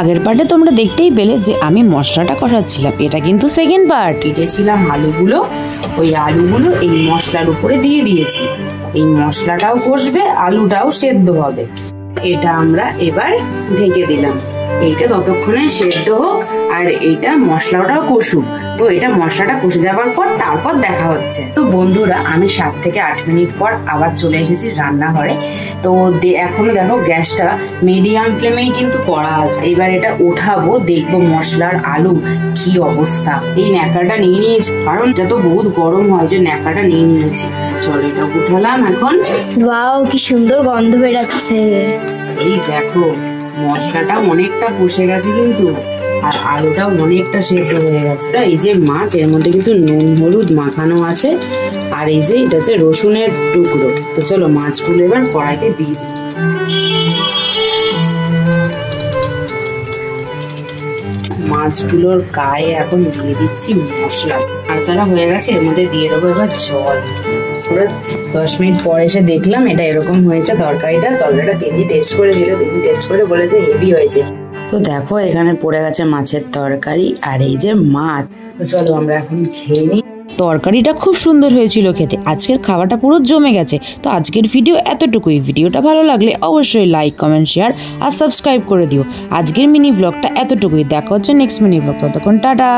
আগের পার্টে তোমরা দেখতেই পেলে যে আমি মশলাটা কষাচ্ছিলাম, এটা কিন্তু সেকেন্ড পার্ট। কেটেছিলাম আলুগুলো, ওই আলুগুলো এই মশলার উপরে দিয়ে দিয়েছি। এই মশলাটাও কষবে, আলুটাও সেদ্ধ হবে। এটা আমরা এবার ঢেকে দিলাম। এইটা ততক্ষণে সেদ্ধ হোক আর এইটা মশলাটাও কষুক। তো এটা মশলাটা কষে যাওয়ার পর তারপর দেখা হচ্ছে। তো বন্ধুরা, আমি 7 থেকে 8 মিনিট পর আবার চলে এসেছি রান্নাঘরে। তো এখনো দেখো গ্যাসটা মিডিয়াম ফ্লেমেই কিন্তু করা আছে। এবার এটা ওঠাবো, দেখবো মশলার আলু কি অবস্থা। এই ন্যাকড়াটা নিয়ে নিয়েছি, কারণ যত বহুত গরম হয় যে ন্যাকড়াটা নিয়ে নিয়েছি। চলো এটা উঠালাম এখন। ওয়াও, কি সুন্দর গন্ধ বেরাচ্ছে। এই দেখো মশলাটা অনেকটা কষে গেছে কিন্তু, আর আলুটাও অনেকটা সেদ্ধ হয়ে গেছে। এই যে মাছ, এর মধ্যে কিন্তু নুন হলুদ মাখানো আছে, আর এই যে এটা হচ্ছে রসুনের টুকরো। তো চলো মাছগুলো এবার কড়াইতে দিয়ে দিই। মাছগুলোর গায়ে এখন দিয়ে দিচ্ছি মশলা। নাড়াচাড়া হয়ে গেছে, এর মধ্যে দিয়ে দেবো এবার জল। 10 মিনিট পর এসে দেখলাম এটা এরকম হয়েছে। তরকারিটা দিদি টেস্ট করে দিল, দিদি টেস্ট করে বলেছে হেভি হয়েছে। তো দেখো এখানে পড়ে গেছে মাছের তরকারি আর এই যে মাছ। তো চলো আমরা এখন খেয়ে নিই। তরকারিটা খুব সুন্দর হয়েছিল খেতে, আজকের খাবারটা পুরো জমে গেছে। তো আজকের ভিডিও এতটুকুই। ভিডিওটা ভালো লাগলে অবশ্যই লাইক কমেন্ট শেয়ার আর সাবস্ক্রাইব করে দিও। আজকের মিনি ব্লগটা এতটুকুই, দেখা হচ্ছে নেক্সট মিনি ব্লগ। ততক্ষণ টাটা।